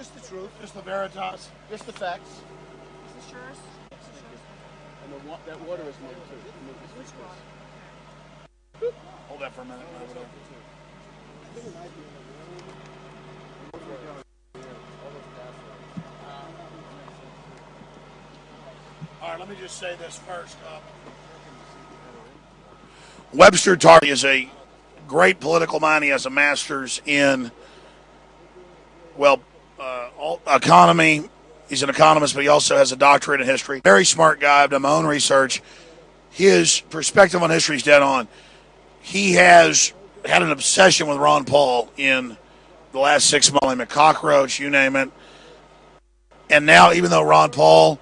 Just the truth. Just the veritas. Just the facts. Is this yours? And that water is moved too. Which water? Hold that for a minute. All right, let me just say this first. Webster Tarpley is a great political mind. He has a master's in, economy. He's an economist, but he also has a doctorate in history. Very smart guy. I've done my own research. His perspective on history is dead on. He has had an obsession with Ron Paul in the last 6 months. A cockroach, you name it. And now, even though Ron Paul,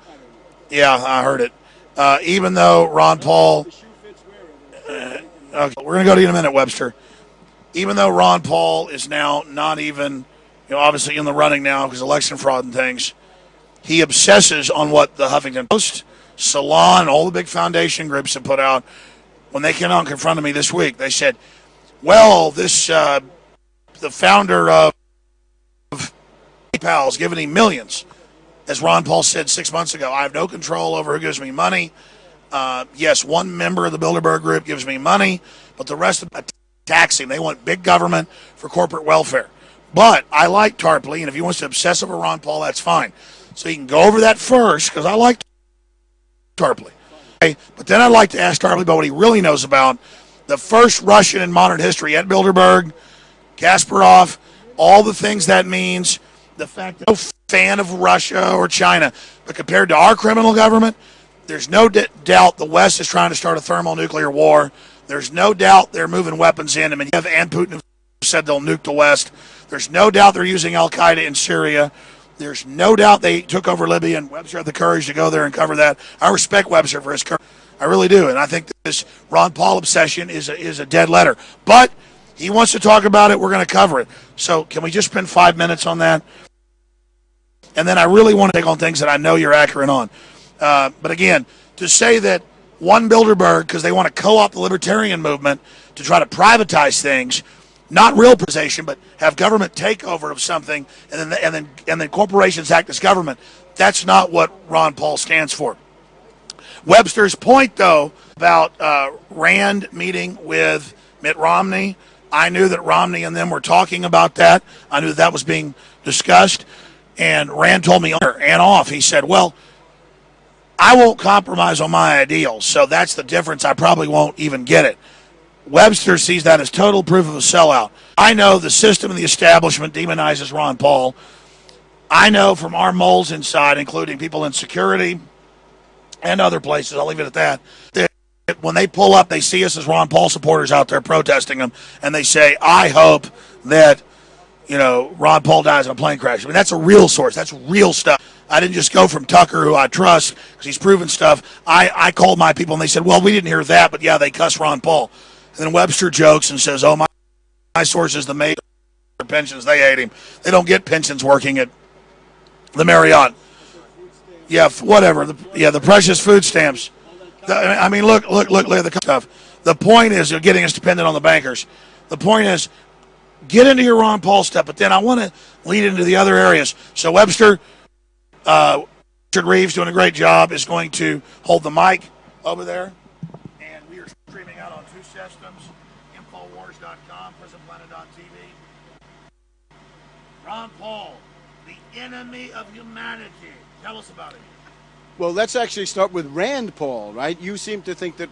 yeah, I heard it. Even though Ron Paul, okay, we're going to go to you in a minute, Webster. Even though Ron Paul is now not even, obviously in the running now because election fraud and things, he obsesses on what the Huffington Post, Salon, all the big foundation groups have put out. When they came out and confronted me this week, they said, well, this the founder of PayPal is giving him millions. As Ron Paul said 6 months ago, I have no control over who gives me money. Yes, one member of the Bilderberg group gives me money, but the rest of them taxing. They want big government for corporate welfare. But I like Tarpley, and if he wants to obsess over Ron Paul, that's fine. So you can go over that first, because I like Tarpley. Okay? But then I'd like to ask Tarpley about what he really knows about the first Russian in modern history at Bilderberg, Kasparov, all the things that means, the fact that no fan of Russia or China, but compared to our criminal government, there's no doubt the West is trying to start a thermonuclear war. There's no doubt they're moving weapons in. I mean, Medvedev and Putin have said they'll nuke the West. There's no doubt they're using Al-Qaeda in Syria. There's no doubt they took over Libya, and Webster had the courage to go there and cover that. I respect Webster for his courage. I really do, and I think this Ron Paul obsession is a dead letter. But he wants to talk about it. We're going to cover it. So can we just spend 5 minutes on that? And then I really want to take on things that I know you're accurate on. But again, to say that one Bilderberg, because they want to co-opt the libertarian movement to try to privatize things, not real privatization, but have government takeover of something, and then corporations act as government. That's not what Ron Paul stands for. Webster's point, though, about Rand meeting with Mitt Romney, I knew that Romney and them were talking about that. I knew that was being discussed. And Rand told me on and off. He said, well, I won't compromise on my ideals, so that's the difference. I probably won't even get it. Webster sees that as total proof of a sellout. I know the system and the establishment demonizes Ron Paul. I know from our moles inside, including people in security and other places, I'll leave it at that, that when they pull up, they see us as Ron Paul supporters out there protesting him, and they say, I hope that Ron Paul dies in a plane crash. I mean, that's a real source. That's real stuff. I didn't just go from Tucker, who I trust, because he's proven stuff. I called my people, and they said, well, we didn't hear that, but yeah, they cuss Ron Paul. And then Webster jokes and says, oh, my source is the mayor pensions. They hate him. They don't get pensions working at the Marriott. Yeah, whatever. The precious food stamps. Look at the stuff. The point is you're getting us dependent on the bankers. The point is, get into your Ron Paul stuff, but then I want to lead into the other areas. So Webster, Richard Reeves, doing a great job, is going to hold the mic over there. And we are streaming out on two systems, Infowars.com, PrisonPlanet.tv. Ron Paul, the enemy of humanity. Tell us about it. Well, let's actually start with Rand Paul, right? You seem to think that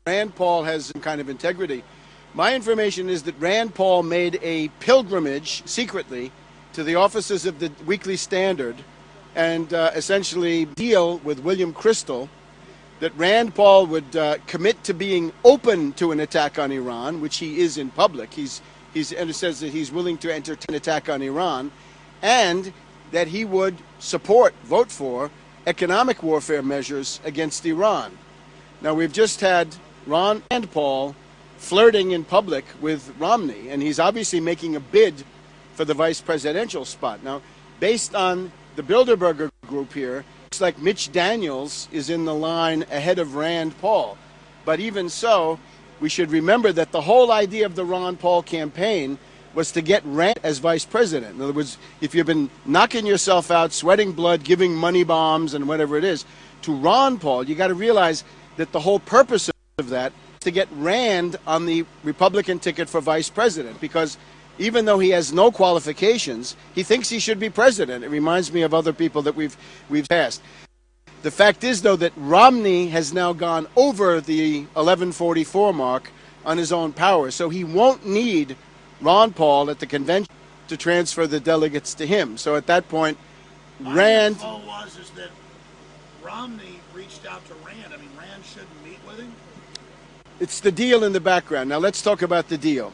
Rand Paul has some kind of integrity. My information is that Rand Paul made a pilgrimage secretly to the offices of the Weekly Standard and essentially deal with William Crystal that Rand Paul would commit to being open to an attack on Iran, which he is in public. And it says that he's willing to entertain an attack on Iran, and that he would vote for economic warfare measures against Iran. Now, we've just had Rand Paul flirting in public with Romney, and he's obviously making a bid for the vice presidential spot. Now, based on the Bilderberger group here, looks like Mitch Daniels is in the line ahead of Rand Paul. But even so, we should remember that the whole idea of the Ron Paul campaign was to get Rand as vice president. In other words, if you've been knocking yourself out, sweating blood, giving money bombs and whatever it is, to Ron Paul, you got to realize that the whole purpose of that is to get Rand on the Republican ticket for vice president, because even though he has no qualifications, he thinks he should be president. It reminds me of other people that we've passed. The fact is, though, that Romney has now gone over the 1144 mark on his own power, so he won't need Ron Paul at the convention to transfer the delegates to him. So at that point, Rand... My info is that Romney reached out to Rand. I mean, Rand shouldn't meet with him? It's the deal in the background. Now let's talk about the deal.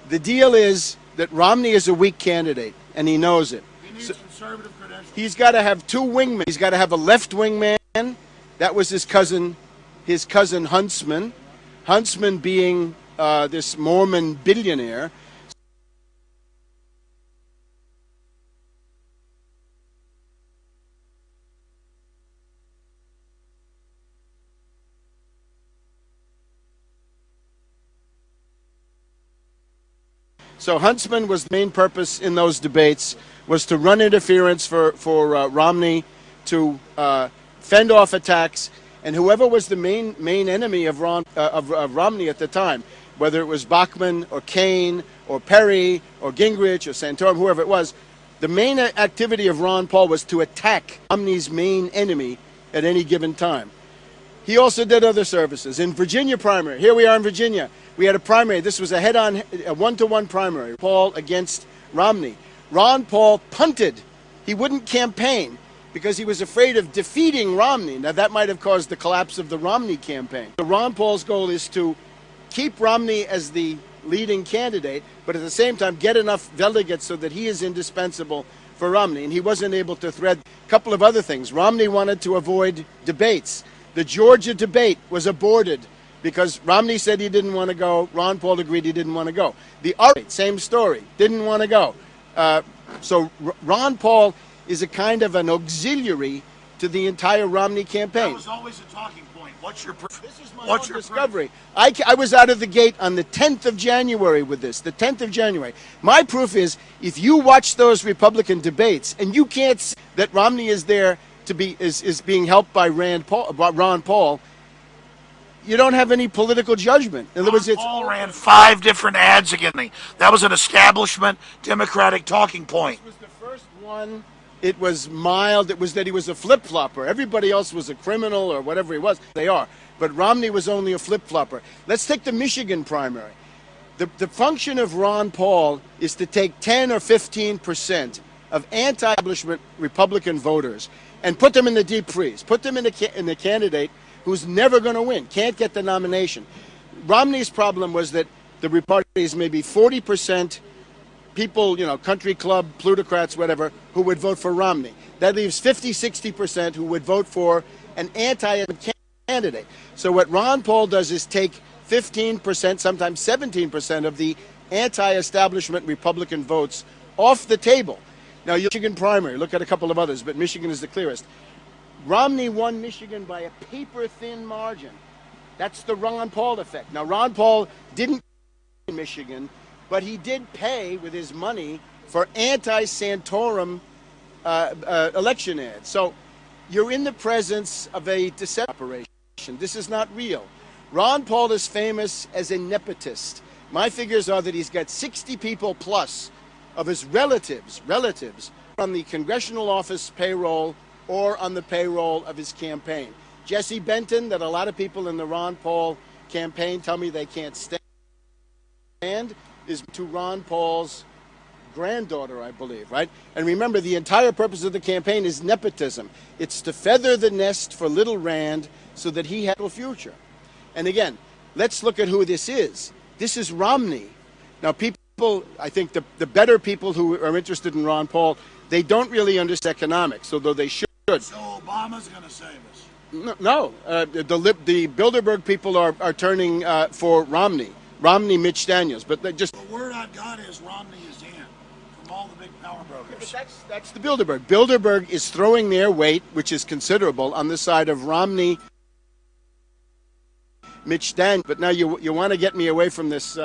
The deal is that Romney is a weak candidate, and he knows it. He needs conservative credentials. He's got to have two wingmen. He's got to have a left wing man. That was his cousin Huntsman. Huntsman being this Mormon billionaire. So Huntsman was the main purpose in those debates, was to run interference for Romney, to fend off attacks, and whoever was the main enemy of Romney at the time, whether it was Bachmann or Kane or Perry or Gingrich or Santorum, whoever it was, the main activity of Ron Paul was to attack Romney's main enemy at any given time. He also did other services. In Virginia primary, here we are in Virginia, we had a primary. This was a head-on, a one-to-one primary, Paul against Romney. Ron Paul punted. He wouldn't campaign because he was afraid of defeating Romney. Now, that might have caused the collapse of the Romney campaign. So Ron Paul's goal is to keep Romney as the leading candidate, but at the same time get enough delegates so that he is indispensable for Romney. And he wasn't able to thread a couple of other things. Romney wanted to avoid debates. The Georgia debate was aborted because Romney said he didn't want to go. Ron Paul agreed he didn't want to go. The Austrian, same story, didn't want to go. So Ron Paul is a kind of an auxiliary to the entire Romney campaign. That was always a talking point. What's your proof? This is my own discovery. I was out of the gate on the 10th of January with this, the 10th of January. My proof is, if you watch those Republican debates and you can't see that Romney is there to be is being helped by Ron Paul, you don't have any political judgment. In other words, Paul ran 5 different ads against me. That was an establishment Democratic talking point. This was the first one. It was mild. It was that he was a flip-flopper. Everybody else was a criminal or whatever he was. They are. But Romney was only a flip-flopper. Let's take the Michigan primary. The function of Ron Paul is to take 10 or 15% of anti-establishment Republican voters and put them in the deep freeze. Put them in the candidate who's never going to win, can't get the nomination. Romney's problem was that the Republicans, maybe 40% people, you know, country club, plutocrats, whatever, who would vote for Romney. That leaves 50-60% who would vote for an anti-candidate. So what Ron Paul does is take 15%, sometimes 17% of the anti-establishment Republican votes off the table. Now, Michigan primary, look at a couple of others, but Michigan is the clearest. Romney won Michigan by a paper-thin margin. That's the Ron Paul effect. Now, Ron Paul didn't win Michigan, but he did pay with his money for anti-Santorum election ads. So you're in the presence of a deception operation. This is not real. Ron Paul is famous as a nepotist. My figures are that he's got 60 people plus of his relatives on the congressional office payroll or on the payroll of his campaign. Jesse Benton, that a lot of people in the Ron Paul campaign tell me they can't stand, is to Ron Paul's granddaughter, I believe, right? And remember, the entire purpose of the campaign is nepotism. It's to feather the nest for little Rand so that he has a future. And again, let's look at who this is. This is Romney. Now, people, I think the better people who are interested in Ron Paul, they don't really understand economics, although they should. So Obama's going to save us. No. The Bilderberg people are turning for Romney, Mitch Daniels. But they just... The word I've got is Romney is in from all the big power brokers. But that's the Bilderberg. Bilderberg is throwing their weight, which is considerable, on the side of Romney, Mitch Daniels. But now you want to get me away from this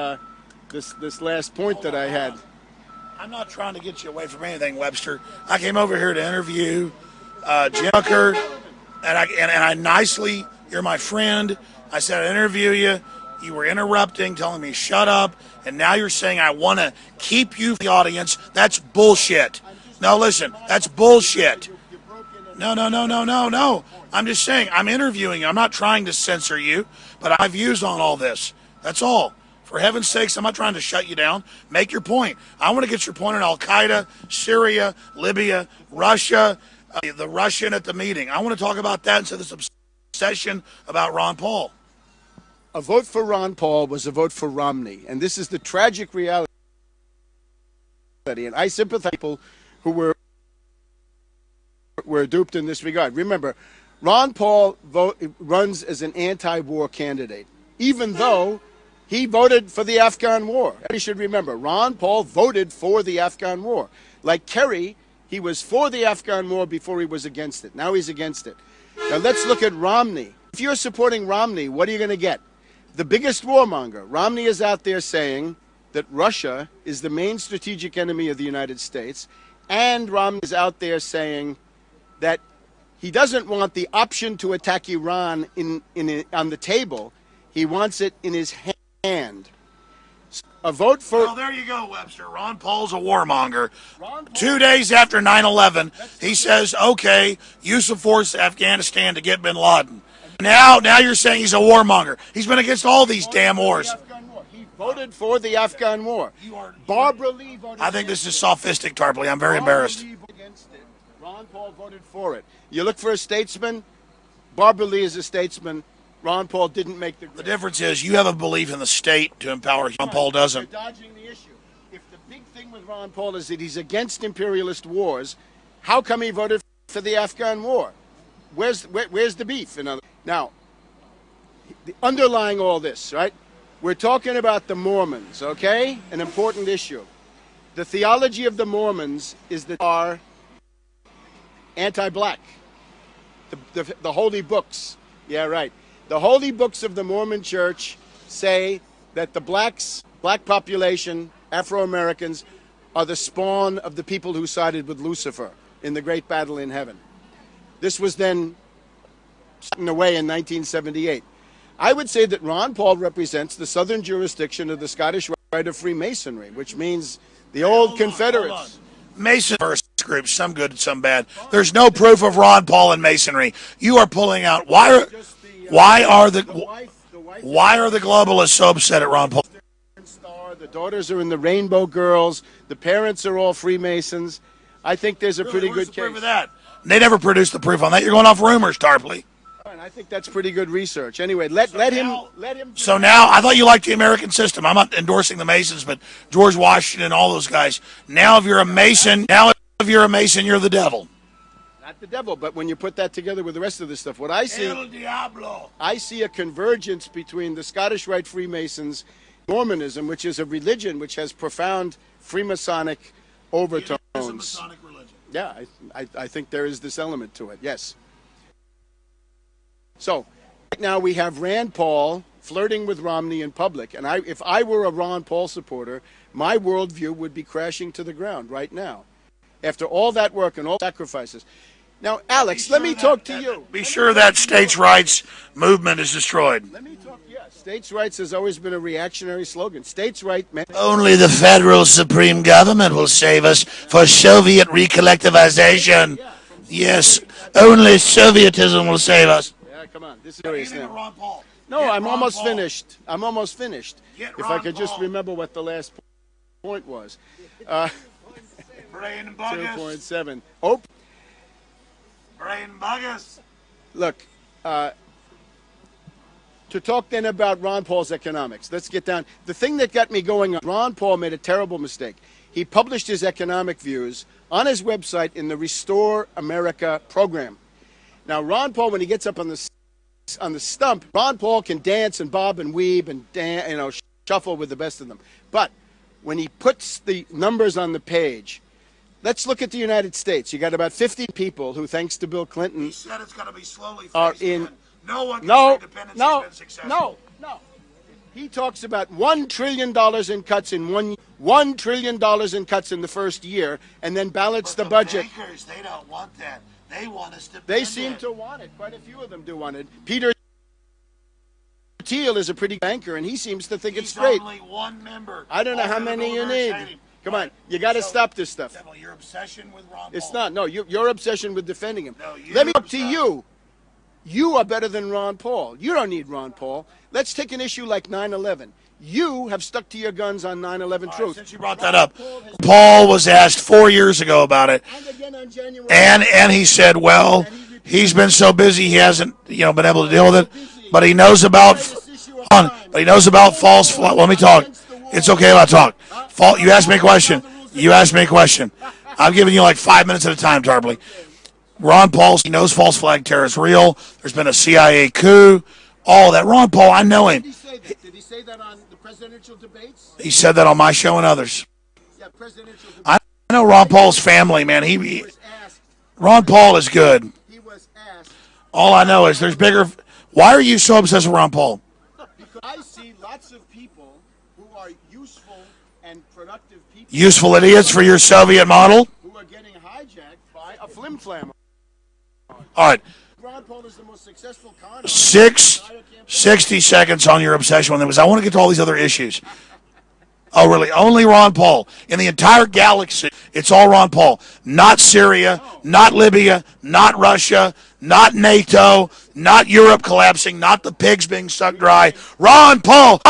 this last point that I had. I'm not trying to get you away from anything, Webster. I came over here to interview Jim Hooker, and I nicely, you're my friend. I said I'd interview you. You were interrupting, telling me shut up, and now you're saying I want to keep you for the audience. That's bullshit. No, listen, that's bullshit. No. I'm just saying, I'm interviewing you. I'm not trying to censor you, but I have views on all this. That's all. For heaven's sakes, I'm not trying to shut you down. Make your point. I want to get your point on Al-Qaeda, Syria, Libya, Russia, the Russian at the meeting. I want to talk about that instead of this obsession about Ron Paul. A vote for Ron Paul was a vote for Romney, and this is the tragic reality. And I sympathize with people who were duped in this regard. Remember, Ron Paul runs as an anti-war candidate, even though he voted for the Afghan war. You should remember, Ron Paul voted for the Afghan war. Like Kerry, he was for the Afghan war before he was against it. Now he's against it. Now let's look at Romney. If you're supporting Romney, what are you going to get? The biggest warmonger. Romney is out there saying that Russia is the main strategic enemy of the United States, and Romney is out there saying that he doesn't want the option to attack Iran on the table. He wants it in his hand. A vote for... Well, there you go, Webster. Ron Paul's a warmonger. 2 days after 9/11, he says, okay, use of force to Afghanistan to get bin Laden. Now you're saying he's a warmonger. He's been against all these damn wars. He voted for the Afghan war. Barbara Lee voted I think this is sophistic, Tarpley. I'm very embarrassed. Against it. Ron Paul voted for it. You look for a statesman, Barbara Lee is a statesman. Ron Paul didn't make the grade. The difference is you have a belief in the state to empower. Ron Paul doesn't. You're dodging the issue. If the big thing with Ron Paul is that he's against imperialist wars, how come he voted for the Afghan war? Where's the beef? Now, underlying all this, right? We're talking about the Mormons, okay? An important issue. The theology of the Mormons is that they are anti-black. The holy books. Yeah, right. The holy books of the Mormon Church say that the black population, Afro-Americans, are the spawn of the people who sided with Lucifer in the great battle in heaven. This was then taken away in 1978. I would say that Ron Paul represents the southern jurisdiction of the Scottish Rite of Freemasonry, which means the old Confederates. Mason first groups, some good, some bad. There's no proof of Ron Paul in Masonry. You are pulling out. Why are the globalists so upset at Ron Paul? The daughters are in the Rainbow Girls. The parents are all Freemasons. I think there's a pretty good case. Proof of that? They never produced the proof on that. You're going off rumors, Tarpley. And I think that's pretty good research. Anyway, let him. So now, I thought you liked the American system. I'm not endorsing the Masons, but George Washington, all those guys. Now, if you're a Mason, you're the devil. Not the devil, but when you put that together with the rest of this stuff, what I see a convergence between the Scottish Rite Freemasons, Mormonism, which is a religion which has profound Freemasonic overtones. It is a Masonic religion. Yeah, I think there is this element to it, yes. So, right now we have Rand Paul flirting with Romney in public, and if I were a Ron Paul supporter, my worldview would be crashing to the ground right now. After all that work and all sacrifices. Now, Alex, let me talk to you. Be sure that states' rights movement is destroyed. Let me talk, yeah. States' rights has always been a reactionary slogan. States' right, man. Only the federal supreme government will save us for Soviet recollectivization. Yes, only Sovietism will save us. Yeah, come on. This is serious now. No, I'm almost finished. I'm almost finished. If I could just remember what the last point was. 2.7. Oh. Brain buggers. Look, to talk then about Ron Paul's economics. Let's get down. The thing that got me going on, Ron Paul made a terrible mistake. He published his economic views on his website in the Restore America program. Now, Ron Paul, when he gets up on the stump, Ron Paul can dance and bob and weave and shuffle with the best of them. But when he puts the numbers on the page, let's look at the United States. You got about 50 people who, thanks to Bill Clinton, he said it's going to be slowly are in. No one can say independence has been successful. No. He talks about $1 trillion in cuts in $1 trillion in cuts in the first year, and then balance the budget. Bankers, they don't want that. They want us to. They seem to want it. Quite a few of them do want it. Peter Thiel is a pretty banker, and he seems to think it's great. Only one member. I don't know how many you need. Come on, you got to stop this stuff. Your obsession with Ron Paul. It's not. No, your obsession with defending him. No, let me talk to you. You are better than Ron Paul. You don't need Ron Paul. Let's take an issue like 9/11. You have stuck to your guns on 9/11 truth. Since you brought that up, Paul was asked 4 years ago about it, and he said, well, he's been so busy he hasn't been able to deal with it, but he knows about false flag. Let me talk. It's okay if I talk. You asked me a question. I'm giving you like 5 minutes at a time, Tarpley. Ron Paul, he knows false flag terror is real. There's been a CIA coup. All that. Ron Paul, I know him. Did he say that on the presidential debates? He said that on my show and others. Yeah, presidential debates. I know Ron Paul's family, man. Ron Paul is good. He was asked. All I know is there's bigger. Why are you so obsessed with Ron Paul? Because I see lots of people who are useful and productive people. Useful idiots for your Soviet model? Who are getting hijacked by a flim-flam. All right. Ron Paul is the most successful con. 60 seconds on your obsession with him, because I want to get to all these other issues. Oh, really? Only Ron Paul. In the entire galaxy, it's all Ron Paul. Not Syria, not Libya, not Russia, not NATO, not Europe collapsing, not the pigs being sucked dry. Ron Paul.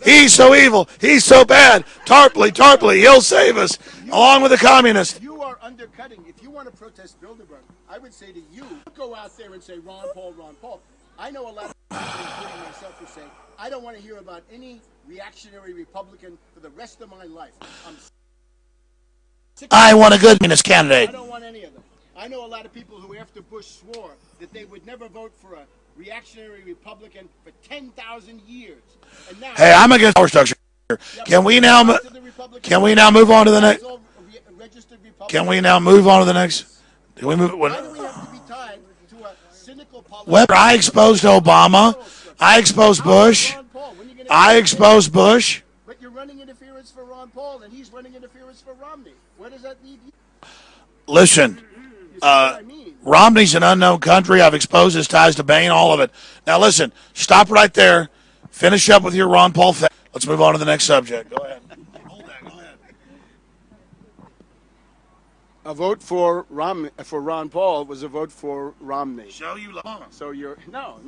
He's so evil. He's so bad. Tarpley, he'll save us, along with the communists. You are undercutting. If you want to protest Bilderberg, I would say to you, go out there and say Ron Paul. I know a lot of people, including myself, who say, I don't want to hear about any reactionary Republican for the rest of my life. I want a good communist candidate. I don't want any of them. I know a lot of people who, after Bush swore that they would never vote for a reactionary Republican for 10,000 years. And now, hey, I'm against power structure. Can we now move on to the next? Can we now move on to the next? Can we move? Why do we have to be tied to a cynical politician? Well, I exposed Obama. I exposed Bush. But you're running interference for Ron Paul, and he's running interference for Romney. Where does that leave you? Listen, Romney's an unknown country. I've exposed his ties to Bain, all of it. Now, listen, stop right there. Finish up with your Ron Paul. Let's move on to the next subject. Go ahead. Hold that. Go ahead. A vote for Ron Paul was a vote for Romney. Show you love. So you're no.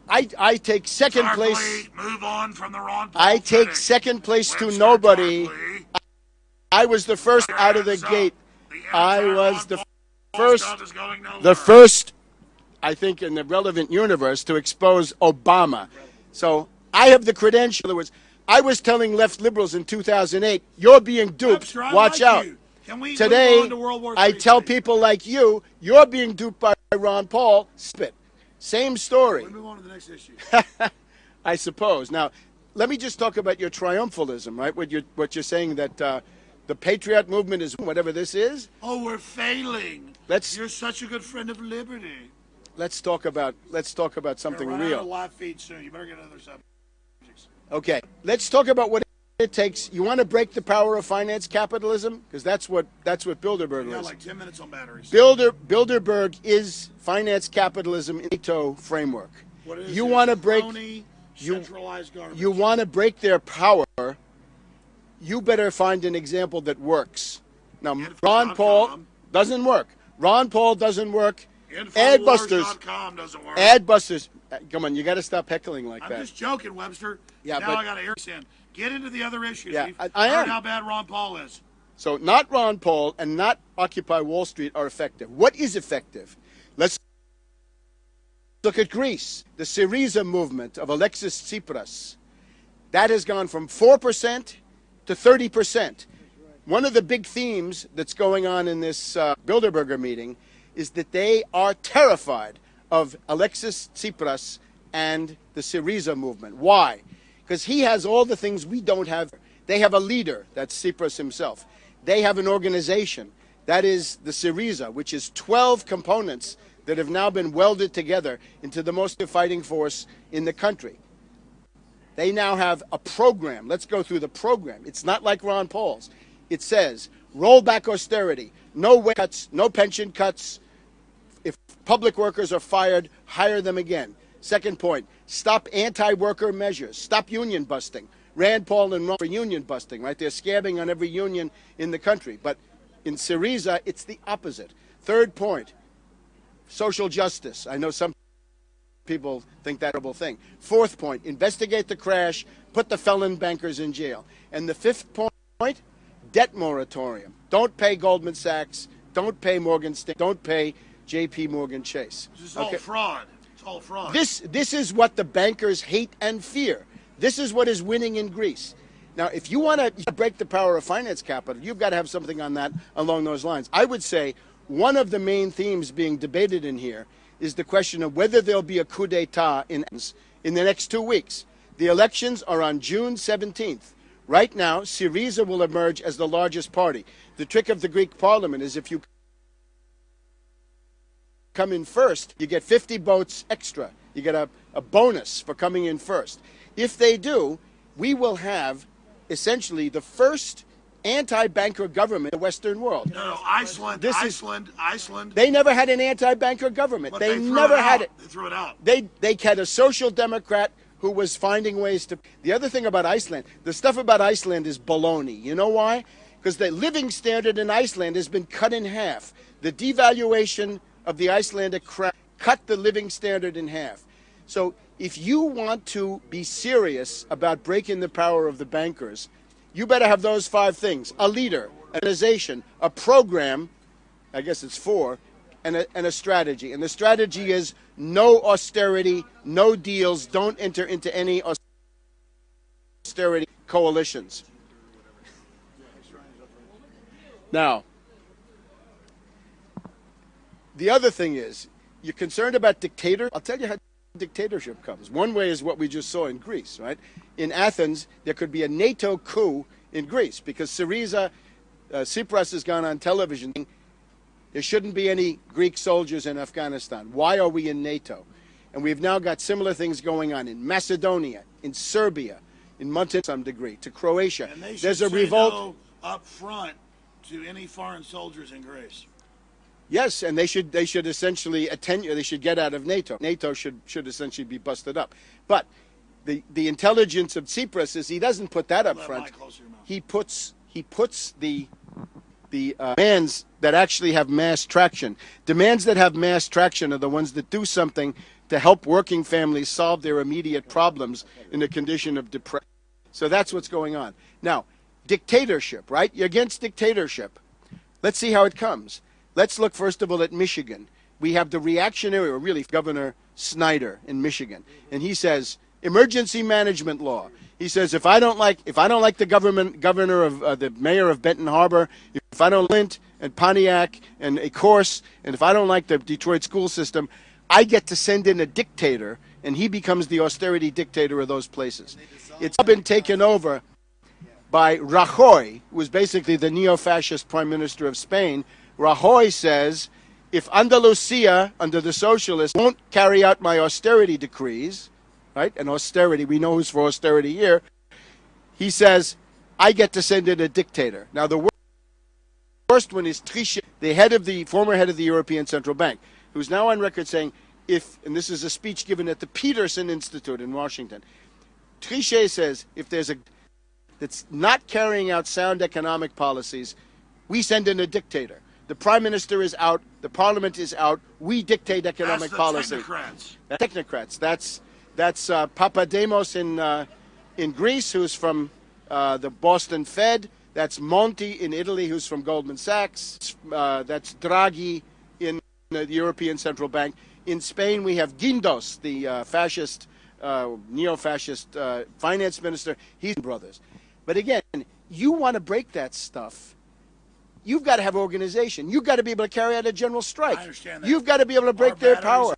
I take second place. Move on from the Ron Paul. I take second place to nobody. I was the first out of the gate. I was the first, I think, in the relevant universe to expose Obama. So I have the credential. In other words, I was telling left liberals in 2008, you're being duped. Watch out. Today, I tell people like you, you're being duped by Ron Paul. Spit. Same story. We'll move on to the next issue. I suppose. Now, let me just talk about your triumphalism, right? What you're saying that the Patriot movement is whatever this is. Oh, we're failing. You're such a good friend of liberty. Let's talk about something real. Out of live feed soon. You better get another subject. Okay, let's talk about what it takes. You want to break the power of finance capitalism, because that's what Bilderberg is. We got like 10 minutes on batteries. Bilderberg is finance capitalism in NATO framework. What is you it? want to break centralized garbage. You want to break their power. You better find an example that works. Now, Ron Paul doesn't work. Ron Paul doesn't work. Infowars.com doesn't work. Adbusters. Come on, you got to stop heckling like that. I'm just joking, Webster. Yeah, now I got to air this in. Get into the other issues. Yeah, I am. how bad Ron Paul is. So not Ron Paul and not Occupy Wall Street are effective. What is effective? Let's look at Greece. The Syriza movement of Alexis Tsipras. That has gone from 4% to 30%. One of the big themes that's going on in this Bilderberger meeting is that they are terrified of Alexis Tsipras and the Syriza movement. Why? Because he has all the things we don't have. They have a leader, that's Tsipras himself. They have an organization, that is the Syriza, which is 12 components that have now been welded together into the most fighting force in the country. They now have a program. Let's go through the program. It's not like Ron Paul's. It says, roll back austerity, no wage cuts, no pension cuts. If public workers are fired, hire them again. Second point, stop anti-worker measures, stop union busting. Rand Paul and Romney for union busting, right? They're scabbing on every union in the country. But in Syriza, it's the opposite. Third point, social justice. I know some people think that's a terrible thing. Fourth point, investigate the crash, put the felon bankers in jail. And the fifth point, debt moratorium. Don't pay Goldman Sachs, don't pay Morgan Stanley, don't pay J.P. Morgan Chase. This is all fraud. It's all fraud. This is what the bankers hate and fear. This is what is winning in Greece. Now, if you want to break the power of finance capital, you've got to have something on that along those lines. I would say one of the main themes being debated in here is the question of whether there'll be a coup d'etat in the next 2 weeks. The elections are on June 17th. Right now, Syriza will emerge as the largest party. The trick of the Greek parliament is if you come in first, you get 50 votes extra. You get a bonus for coming in first. If they do, we will have essentially the first anti-banker government in the Western world. No, Iceland. They never had an anti-banker government. They never had it. They threw it out. They had a social democrat who was finding ways to. The other thing about Iceland, the stuff about Iceland is baloney. You know why? Because the living standard in Iceland has been cut in half. The devaluation of the Icelandic crown cut the living standard in half. So if you want to be serious about breaking the power of the bankers, you better have those 5 things: a leader, an organization, a program, I guess it's 4, and a strategy. And the strategy is no austerity, no deals, don't enter into any austerity coalitions. Now, the other thing is, you're concerned about dictator. I'll tell you how dictatorship comes. One way is what we just saw in Greece, right? In Athens, there could be a NATO coup in Greece because Syriza, Tsipras has gone on television. There shouldn't be any Greek soldiers in Afghanistan. Why are we in NATO? And we've now got similar things going on in Macedonia, in Serbia, in Montenegro to some degree, to Croatia. And they should There's a say revolt no up front to any foreign soldiers in Greece. Yes, and they should essentially they should get out of NATO. NATO should essentially be busted up. But the intelligence of Tsipras is he doesn't put that up front. He puts the demands that actually have mass traction. Demands that have mass traction are the ones that do something to help working families solve their immediate problems in a condition of depression. So that's what's going on. Now, dictatorship, right? You're against dictatorship. Let's see how it comes. Let's look first of all at Michigan. We have the reactionary, or really Governor Snyder in Michigan, and he says emergency management law. He says if I don't like the governor of the mayor of Benton Harbor, if I don't like Lint and Pontiac and a course, and if I don't like the Detroit school system, I get to send in a dictator, and he becomes the austerity dictator of those places. It's been taken over by Rajoy, who was basically the neo-fascist prime minister of Spain. Rajoy says, if Andalusia, under the socialists, won't carry out my austerity decrees, right, and austerity, we know who's for austerity here, he says, I get to send in a dictator. Now, the worst one is Trichet, the former head of the European Central Bank, who's now on record saying, and this is a speech given at the Peterson Institute in Washington, Trichet says, if there's that's not carrying out sound economic policies, we send in a dictator. The prime minister is out. The parliament is out. We dictate economic policy. Technocrats. Technocrats. That's Papademos in Greece, who's from the Boston Fed. That's Monti in Italy, who's from Goldman Sachs. That's Draghi in the European Central Bank. In Spain, we have Guindos, the fascist, neo-fascist finance minister. He's brothers. But again, you want to break that stuff. You've got to have organization. You've got to be able to carry out a general strike. I understand that. You've got to be able to break their power.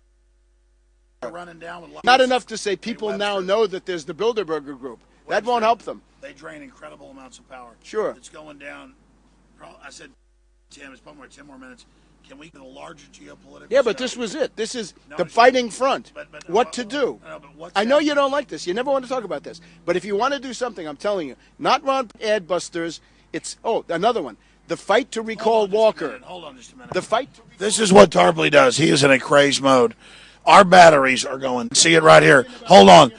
Running down with Not enough to say people now know that there's the Bilderberg group. That won't help them. They drain incredible amounts of power. Sure. It's going down. I said, Tim, it's probably 10 more minutes. Can we get a larger geopolitical? Yeah, but this was it. This is the fighting front. What to do? I know you don't like this. You never want to talk about this. But if you want to do something, I'm telling you, not Ron ad busters. It's another one. The fight to recall Walker. Hold on just a minute. The fight. This is what Tarpley does. He is in a crazed mode. Our batteries are going. See it right here. Hold on.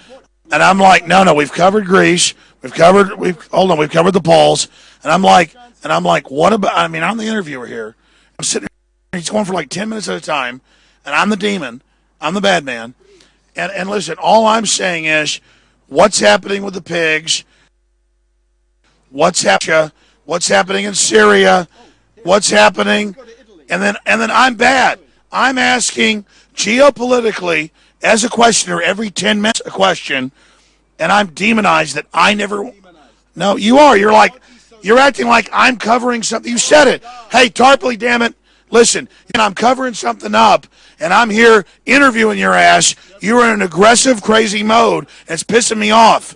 And I'm like, no, we've covered Greece. We've covered the polls. And I'm like, what about? I mean, I'm the interviewer here. I'm sitting. He's going for like 10 minutes at a time, and I'm the demon. I'm the bad man. And listen, all I'm saying is, what's happening with the pigs? What's happening in Syria? What's happening? And then I'm bad. I'm asking geopolitically as a questioner every 10 minutes a question, and I'm demonized that I never. No, you are. You're acting like I'm covering something. You said it. Hey, Tarpley, damn it. Listen, I'm covering something up, and I'm here interviewing your ass. You're in an aggressive, crazy mode. And it's pissing me off.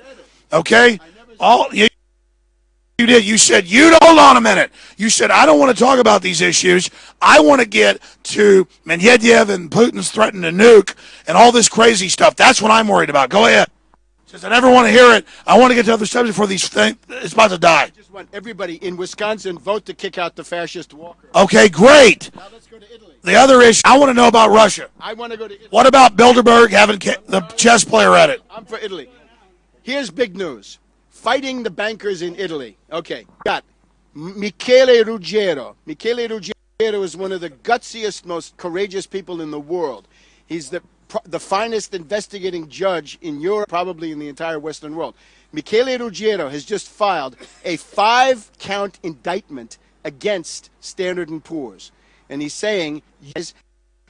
Okay? You did. You said, hold on a minute. You said, I don't want to talk about these issues. I want to get to Medvedev and Putin's threatening to nuke and all this crazy stuff. That's what I'm worried about. Go ahead. Since I never want to hear it, I want to get to other subjects before these things. It's about to die. I just want everybody in Wisconsin vote to kick out the fascist Walker. Okay, great. Now let's go to Italy. The other issue, I want to know about Russia. I want to go to Italy. What about Bilderberg having the chess player at it? I'm for Italy. Here's big news. Fighting the bankers in Italy. Okay, got Michele Ruggiero. Michele Ruggiero is one of the gutsiest, most courageous people in the world. He's the finest investigating judge in Europe, probably in the entire Western world. Michele Ruggiero has just filed a 5-count indictment against Standard & Poor's. And he's saying, you guys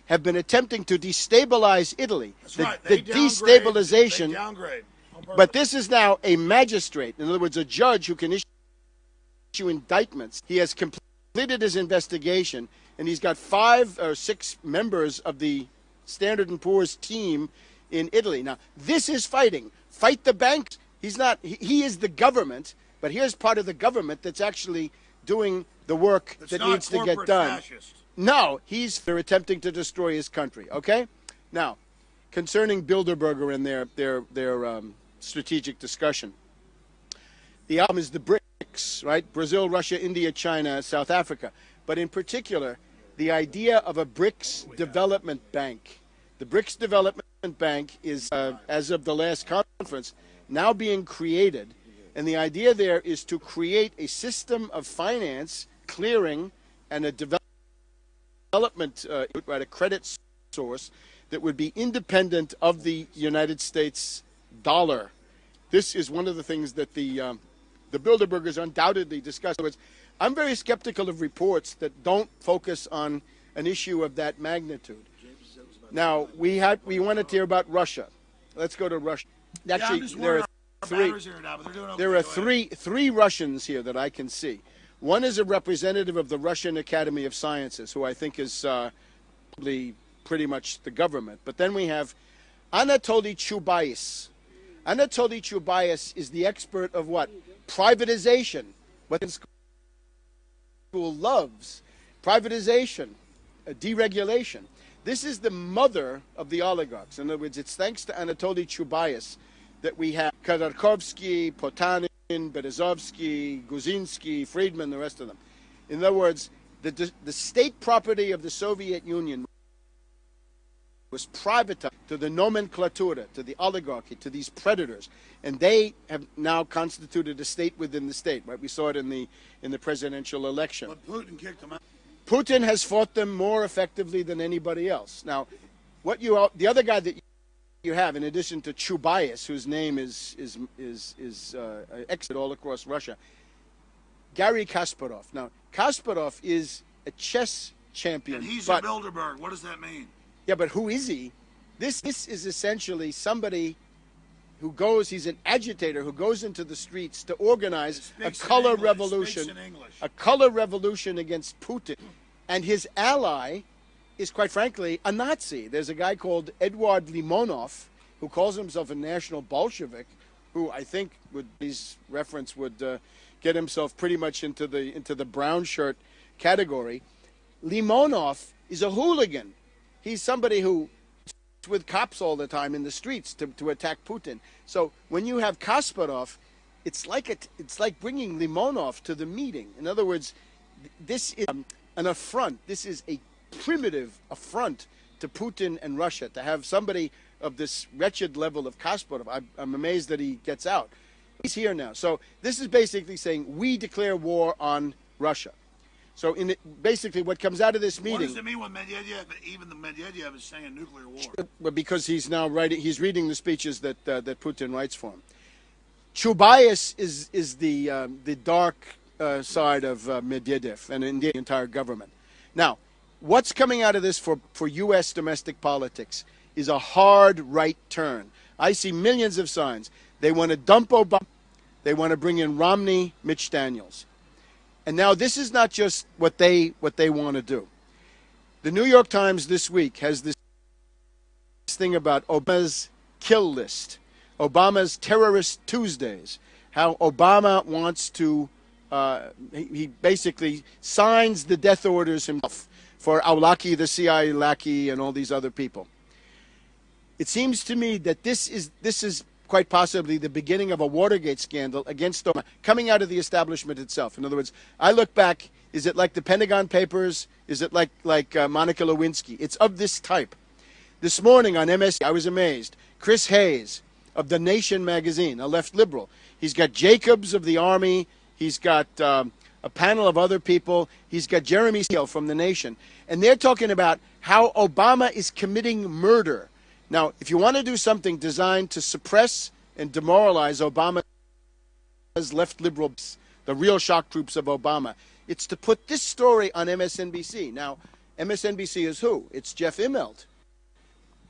have been attempting to destabilize Italy. That's the right. the destabilization. They downgrade. But this is now a magistrate. In other words, a judge who can issue indictments. He has completed his investigation, and he's got 5 or 6 members of the Standard & Poor's team in Italy. Now, this is fighting. Fight the banks. He is the government, but here's part of the government that's actually doing the work that needs to get done. Fascist. No, they're attempting to destroy his country, okay? Now, concerning Bilderberg and their strategic discussion, the album is the BRICS, right? Brazil, Russia, India, China, South Africa. But in particular, the idea of a BRICS development bank. The BRICS Development Bank is, as of the last conference, now being created. And the idea there is to create a system of finance, clearing, and a development, a credit source that would be independent of the United States dollar. This is one of the things that the Bilderbergers undoubtedly discussed. I'm very skeptical of reports that don't focus on an issue of that magnitude. Now, we wanted to hear about Russia. Let's go to Russia. Actually, there are three Russians here that I can see. One is a representative of the Russian Academy of Sciences, who I think is probably pretty much the government. But then we have Anatoly Chubais. Anatoly Chubais is the expert of what? Privatization. What the school loves. Privatization. Deregulation. This is the mother of the oligarchs. In other words, it's thanks to Anatoly Chubais that we have Khodorkovsky, Potanin, Berezovsky, Guzinsky, Friedman, the rest of them. In other words, the state property of the Soviet Union was privatized to the nomenclatura, to the oligarchy, to these predators, and they have now constituted a state within the state. Right? We saw it in the presidential election. But Putin kicked them out. Putin has fought them more effectively than anybody else. Now, the other guy that you have, in addition to Chubais, whose name is exit all across Russia, Garry Kasparov. Now, Kasparov is a chess champion. And he's a Bilderberg. What does that mean? Yeah, but who is he? This is essentially somebody who he's an agitator who goes into the streets to organize a color revolution, against Putin. And his ally is, quite frankly, a Nazi. There's a guy called Eduard Limonov who calls himself a national Bolshevik, who I think would get himself pretty much into the brown shirt category. Limonov is a hooligan. He's somebody who with cops all the time in the streets to attack Putin. So when you have Kasparov, it's like bringing Limonov to the meeting. In other words, this is an affront. This is a primitive affront to Putin and Russia to have somebody of this wretched level of Kasparov. I'm amazed that he gets out. He's here now. So this is basically saying we declare war on Russia. So basically what comes out of this meeting... What does it mean when Medvedev, even the Medvedev is saying nuclear war? Well, because he's now he's reading the speeches that Putin writes for him. Chubais is the dark side of Medvedev and in the entire government. Now, what's coming out of this for U.S. domestic politics is a hard right turn. I see millions of signs. They want to dump Obama. They want to bring in Romney, Mitch Daniels. And now this is not just what they want to do. The New York Times this week has this thing about Obama's kill list, Obama's terrorist Tuesdays, how Obama wants to, he basically signs the death orders himself for Awlaki, the CIA lackey, and all these other people. It seems to me that this is quite possibly the beginning of a Watergate scandal against Obama, coming out of the establishment itself. In other words, I look back, is it like the Pentagon Papers? Is it like Monica Lewinsky? It's of this type. This morning on MSC, I was amazed. Chris Hayes of The Nation magazine, a left liberal. He's got Jacobs of the Army. He's got a panel of other people. He's got Jeremy Steele from The Nation. And they're talking about how Obama is committing murder. Now, if you want to do something designed to suppress and demoralize Obama's left liberals, the real shock troops of Obama, it's to put this story on MSNBC. Now, MSNBC is who? It's Jeff Immelt.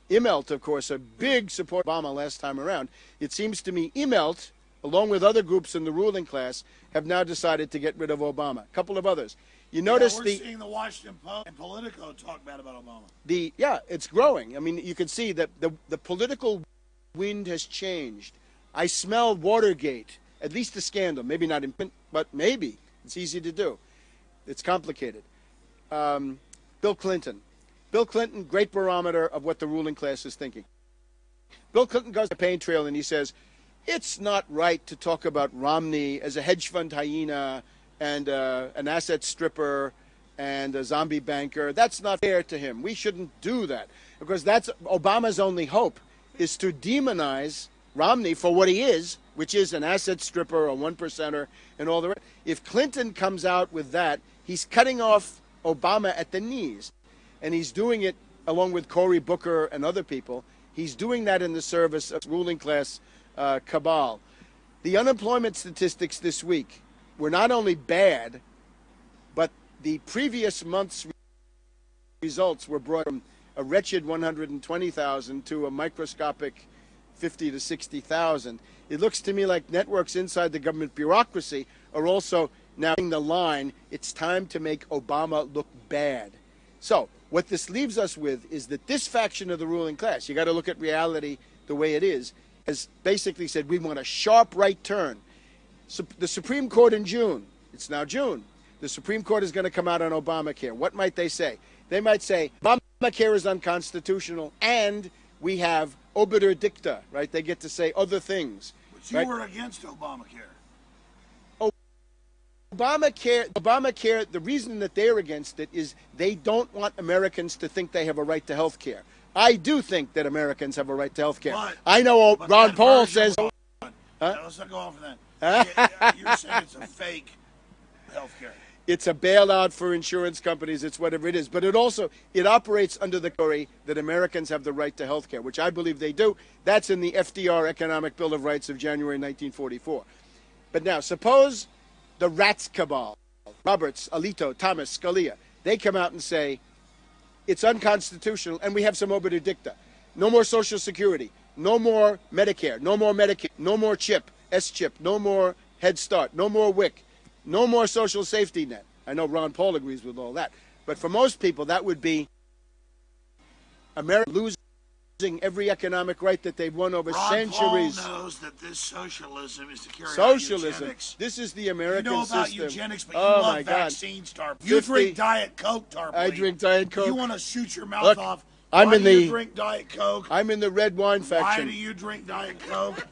Immelt, of course, a big supporter of Obama last time around. It seems to me Immelt, along with other groups in the ruling class, have now decided to get rid of Obama. A couple of others. You notice we're seeing the Washington Post and Politico talk bad about Obama. It's growing. I mean, you can see that the political wind has changed. I smell Watergate, at least a scandal. Maybe not, but maybe. It's easy to do. It's complicated. Bill Clinton. Bill Clinton, great barometer of what the ruling class is thinking. Bill Clinton goes to the campaign trail and he says, it's not right to talk about Romney as a hedge fund hyena and an asset stripper and a zombie banker. That's not fair to him. We shouldn't do that. Because that's Obama's only hope, is to demonize Romney for what he is, which is an asset stripper, a one-percenter, and all the rest. If Clinton comes out with that, he's cutting off Obama at the knees. And he's doing it along with Cory Booker and other people. He's doing that in the service of ruling class cabal. The unemployment statistics this week were not only bad, but the previous month's results were brought from a wretched 120,000 to a microscopic 50 to 60,000. It looks to me like networks inside the government bureaucracy are also now in the line. It's time to make Obama look bad. So what this leaves us with is that this faction of the ruling class, you got to look at reality the way it is, has basically said we want a sharp right turn. So the Supreme Court in June, it's now June, the Supreme Court is going to come out on Obamacare. What might they say? They might say Obamacare is unconstitutional and we have obiter dicta, right? They get to say other things. But you were against Obamacare. Obamacare, the reason that they're against it is they don't want Americans to think they have a right to health care. I do think that Americans have a right to health care. I know Ron Paul says... Let's not go off of that. You're saying it's a fake health care. It's a bailout for insurance companies. It's whatever it is. But it operates under the theory that Americans have the right to health care, which I believe they do. That's in the FDR Economic Bill of Rights of January 1944. But now, suppose the rats cabal, Roberts, Alito, Thomas, Scalia, they come out and say, it's unconstitutional, and we have some obiter dicta. No more Social Security, no more Medicare, no more Medicaid, no more CHIP, S-CHIP, no more Head Start, no more WIC, no more social safety net. I know Ron Paul agrees with all that. But for most people, that would be America losing every economic right that they've won over centuries. Ron Paul knows that this socialism is to carry Socialism. out eugenics. This is the American You know about system. eugenics, but you oh love my God. vaccines, Tarp. You drink Diet Coke, Tarp. I drink Diet Coke. You want to shoot your mouth Look, off. I'm Why in do the. you drink Diet Coke? I'm in the red wine faction. Why do you drink Diet Coke?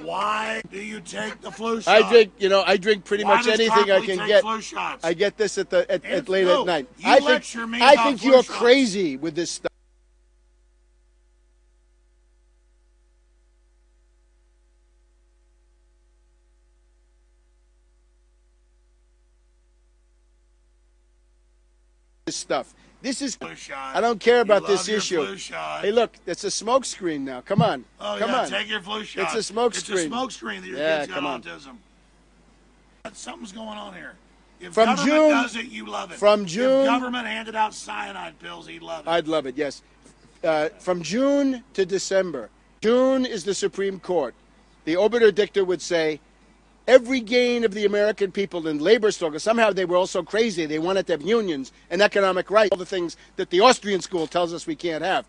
Why do you take the flu shot? I drink. I drink pretty Why much does anything I Tarpley can take get. flu shots? I get this at late no, at night. you I lecture think. me I about think flu you're shots. crazy with this stuff. Stuff. This is. I don't care about this issue. Hey, look, it's a smoke screen now. Come on. Oh, come yeah, on. Take your flu shot. It's a smoke screen. It's a smoke screen that your kid's got autism. Something's going on here. If From government June, does it, you love it. From June, if government handed out cyanide pills, he'd love it. I'd love it. Yes. From June to December. June is the Supreme Court. The obiter dicta would say, every gain of the American people in labor struggle, somehow they were all so crazy, they wanted to have unions and economic rights, all the things that the Austrian school tells us we can't have,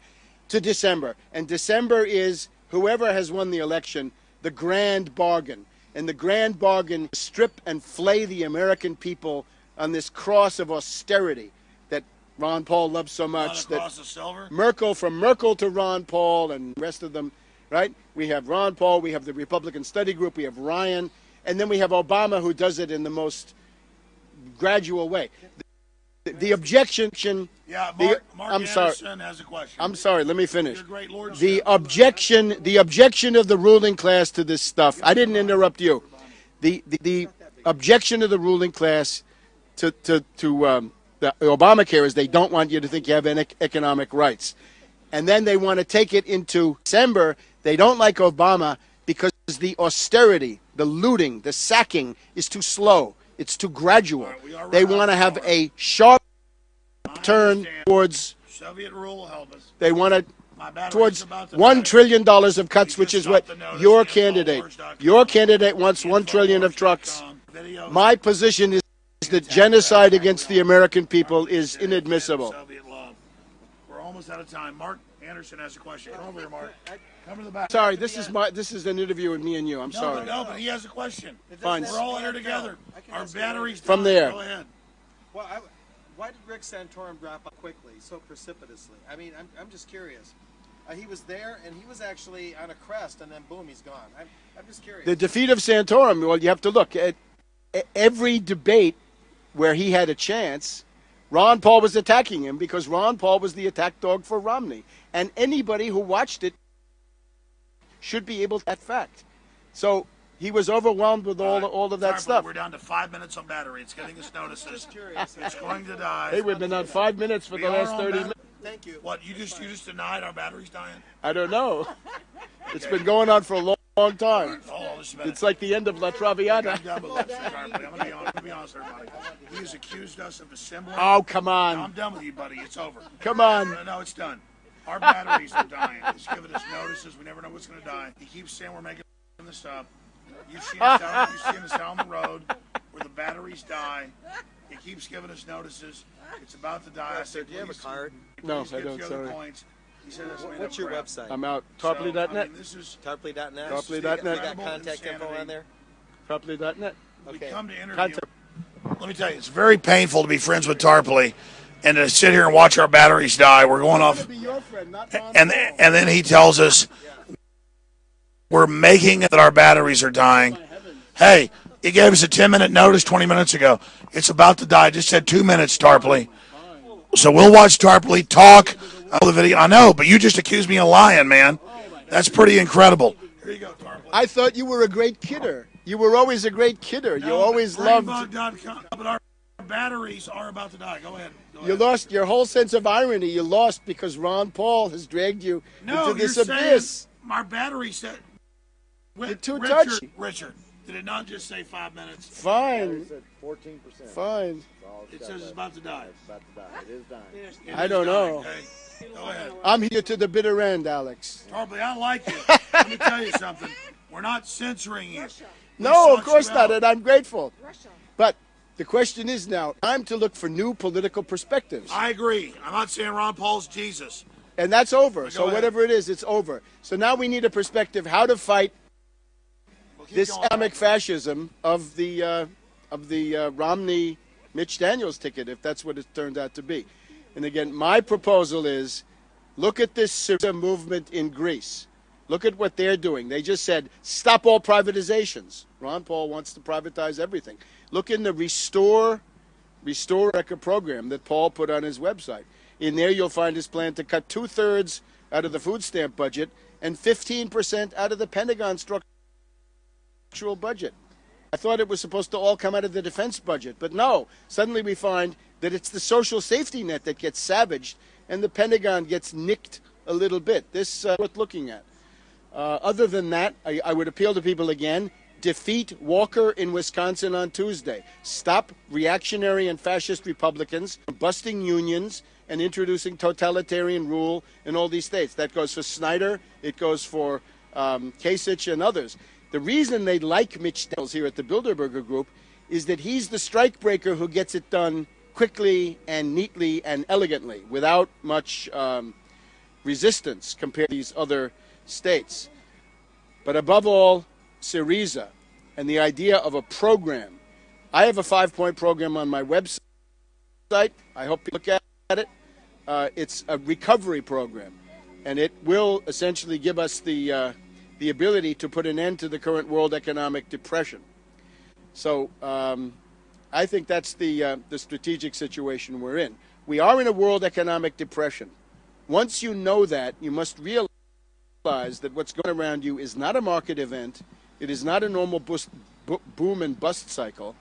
to December. And December is, whoever has won the election, the grand bargain. And the grand bargain is strip and flay the American people on this cross of austerity that Ron Paul loves so much. Not a cross of silver? Merkel, from Merkel to Ron Paul and the rest of them, right? We have Ron Paul, we have the Republican Study Group, we have Ryan, and then we have Obama, who does it in the most gradual way. The objection. Yeah, Mark Anderson has a question. I'm sorry. Let me finish. Your great lordship. The objection of the ruling class to this stuff. I didn't interrupt you. The objection of the ruling class to the Obamacare is they don't want you to think you have any economic rights, and then they want to take it into December. They don't like Obama because the austerity, the looting, the sacking is too slow. It's too gradual. They want to have a sharp turn towards Soviet rule will help us. They want to towards $1 trillion of cuts, which is what your candidate wants. $1 trillion of trucks. My position is that genocide against the American people is inadmissible. We're almost out of time. Mark Anderson has a question. Come over here, Mark. Come to the back. Sorry, this is an interview with me and you. I'm sorry. No, but he has a question. Fine. We're all here together. Our batteries from there. Go ahead. Well, why did Rick Santorum drop off quickly, so precipitously? I mean, I'm just curious. He was there, and he was actually on a crest, and then boom, he's gone. I'm just curious. The defeat of Santorum, well, you have to look at every debate where he had a chance. Ron Paul was attacking him because Ron Paul was the attack dog for Romney. And anybody who watched it should be able to that fact. So he was overwhelmed with all of that stuff. We're down to 5 minutes on battery. It's getting us notices. It's going to die. Hey, we've been on 5 minutes for the last 30 minutes. Thank you. What, you just denied our battery's dying? I don't know. It's been going on for a long time. It's like the end of La Traviata. I'm going to be honest, everybody. He has accused us of assembling. Oh, come on. No, I'm done with you, buddy. It's over. Come on. No, it's done. Our batteries are dying. He's giving us notices. We never know what's going to die. He keeps saying we're making this up. You've seen us down the road where the batteries die. He keeps giving us notices. It's about to die. Sir, do you have a card? No, I don't, sorry. What's your website? I'm out. Tarpley.net. Tarpley.net? Tarpley.net. You got contact info on there? Tarpley.net. We Okay. come to interview. Let me tell you, it's very painful to be friends with Tarpley and to sit here and watch our batteries die. We're going off. And then he tells us we're making it that our batteries are dying. Hey, he gave us a 10-minute notice 20 minutes ago. It's about to die. Just said 2 minutes, Tarpley. So we'll watch Tarpley talk about the video. I know, but you just accused me of lying, man. That's pretty incredible. Here you go, Tarpley. I thought you were a great kidder. You were always a great kidder. You always loved. But our batteries are about to die. Go ahead. You lost your whole sense of irony. You lost because Ron Paul has dragged you into this abyss. Our battery said. You're too touchy. Richard, did it not just say 5 minutes? Fine. Said 14%. Fine. It says it's about to die. It's about to die. It is dying. I don't know. Okay. Go ahead. I'm here to the bitter end, Alex. Tarpley, I like you. Let me tell you something. We're not censoring you. No, of course not, and I'm grateful. But the question is now, time to look for new political perspectives. I agree. I'm not saying Ron Paul's Jesus. And that's over. So ahead. whatever it is, it's over. So now we need a perspective how to fight this economic fascism of the Romney Mitch Daniels ticket, if that's what it turned out to be. And again, my proposal is, look at this Syriza movement in Greece. Look at what they're doing. They just said, stop all privatizations. Ron Paul wants to privatize everything. Look in the Restore America program that Paul put on his website. In there, you'll find his plan to cut 2/3 out of the food stamp budget and 15% out of the Pentagon structural budget. I thought it was supposed to all come out of the defense budget, but no. Suddenly we find that it's the social safety net that gets savaged, and the Pentagon gets nicked a little bit. This is worth looking at. Other than that, I would appeal to people again. Defeat Walker in Wisconsin on Tuesday. Stop reactionary and fascist Republicans from busting unions and introducing totalitarian rule in all these states. That goes for Snyder. It goes for Kasich and others. The reason they like Mitch Daniels here at the Bilderberg Group is that he's the strikebreaker who gets it done quickly and neatly and elegantly without much resistance compared to these other states. But above all, Syriza and the idea of a program. I have a 5-point program on my website. I hope you look at it. It's a recovery program, and it will essentially give us the ability to put an end to the current world economic depression. So I think that's the strategic situation we're in. We are in a world economic depression. Once you know that, you must realize that what's going around you is not a market event. It is not a normal boom and bust cycle,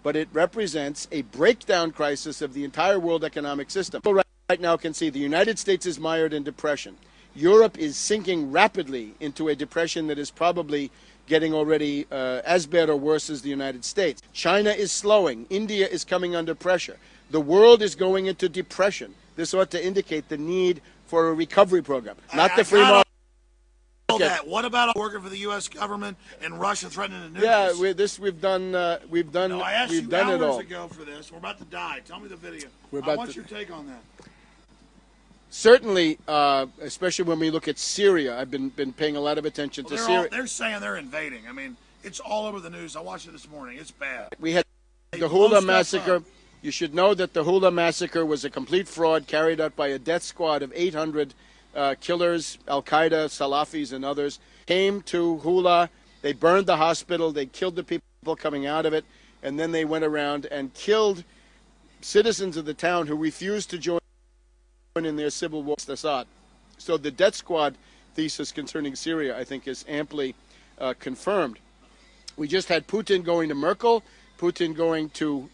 but it represents a breakdown crisis of the entire world economic system. Right now can see the United States is mired in depression. Europe is sinking rapidly into a depression that is probably getting already as bad or worse as the United States. China is slowing. India is coming under pressure. The world is going into depression. This ought to indicate the need for a recovery program, not the free market. That. What about working for the U.S. government and Russia threatening to nuke us? Yeah, we've done I asked we've you done it all. hours ago for this. We're about to die. Tell me the video. What's your take on that? Certainly, especially when we look at Syria, I've been paying a lot of attention to Syria. They're saying they're invading. I mean, it's all over the news. I watched it this morning. It's bad. We had the Hula massacre. You should know that the Hula massacre was a complete fraud carried out by a death squad of 800 killers, Al-Qaeda, Salafis, and others, came to Hula. They burned the hospital. They killed the people coming out of it. And then they went around and killed citizens of the town who refused to join in their civil war with Assad. So the death squad thesis concerning Syria, I think, is amply confirmed. We just had Putin going to Merkel, Putin going to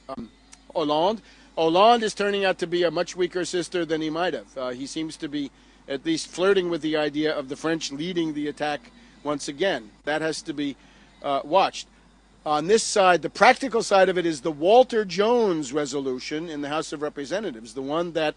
Hollande. Hollande is turning out to be a much weaker sister than he might have. He seems to be at least flirting with the idea of the French leading the attack once again. That has to be watched. On this side, the practical side of it is the Walter Jones resolution in the House of Representatives, the one that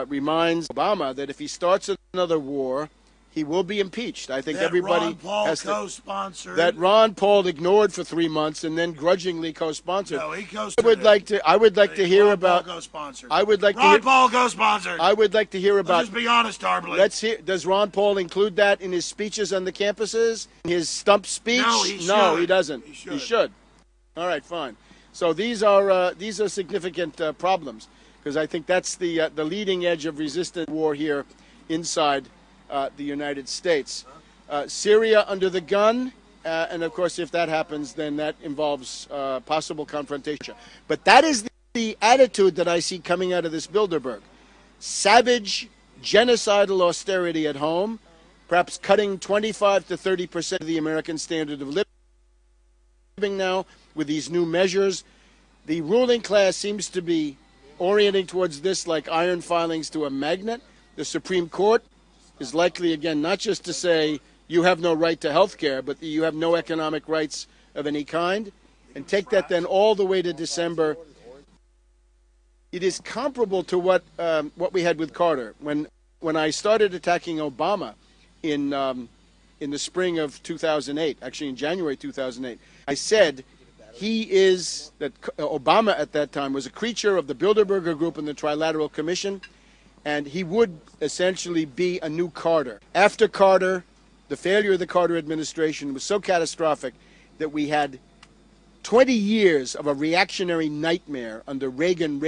reminds Obama that if he starts another war, he will be impeached. I think everybody Ron Paul has co-sponsored. That Ron Paul ignored for 3 months and then grudgingly co-sponsored. No, he co-sponsored. I would like to hear about. Ron Paul co-sponsored. Ron Paul co-sponsored. I would like to hear about. Let's just be honest, Darbley. Let's hear. Does Ron Paul include that in his speeches on the campuses? In his stump speech? No, he should. No, he doesn't. He should. All right, fine. So these are significant problems because I think that's the leading edge of resistant war here inside the United States. Syria under the gun, and of course if that happens then that involves possible confrontation. But that is the attitude that I see coming out of this Bilderberg. Savage, genocidal austerity at home, perhaps cutting 25 to 30% of the American standard of living now with these new measures. The ruling class seems to be orienting towards this like iron filings to a magnet. The Supreme Court is likely, again, not just to say you have no right to health care, but you have no economic rights of any kind. And take that then all the way to December. It is comparable to what we had with Carter. When I started attacking Obama in the spring of 2008, actually in January 2008, I said that Obama at that time was a creature of the Bilderberg Group and the Trilateral Commission, and he would essentially be a new Carter. After Carter, the failure of the Carter administration was so catastrophic that we had 20 years of a reactionary nightmare under Reagan,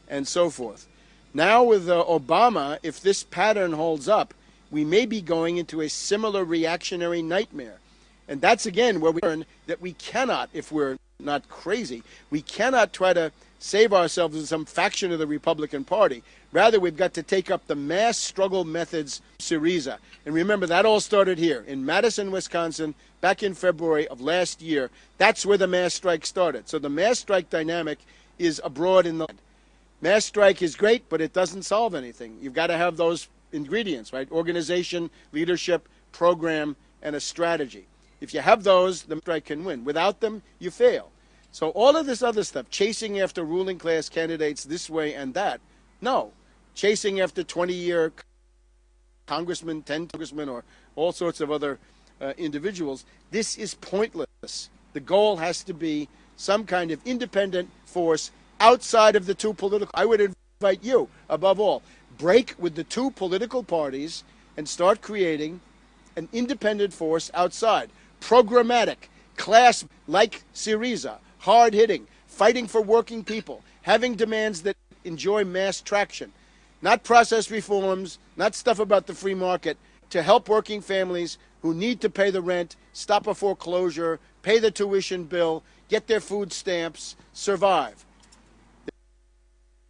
and so forth. Now with Obama, if this pattern holds up, we may be going into a similar reactionary nightmare. And that's, again, where we learn that we cannot, if we're not crazy, we cannot try to save ourselves in some faction of the Republican Party. Rather, we've got to take up the mass struggle methods of Syriza. And remember, that all started here in Madison, Wisconsin, back in February of last year. That's where the mass strike started. So the mass strike dynamic is abroad in the land. Mass strike is great, but it doesn't solve anything. You've got to have those ingredients, right? Organization, leadership, program, and a strategy. If you have those, the strike can win. Without them, you fail. So all of this other stuff, chasing after ruling class candidates this way and that, no. Chasing after 20-year congressmen, 10 congressmen, or all sorts of other individuals, this is pointless. The goal has to be some kind of independent force outside of the two political. I would invite you, above all, break with the two political parties and start creating an independent force outside. Programmatic, class like Syriza, hard-hitting, fighting for working people, having demands that enjoy mass traction. Not process reforms, not stuff about the free market, to help working families who need to pay the rent, stop a foreclosure, pay the tuition bill, get their food stamps, survive.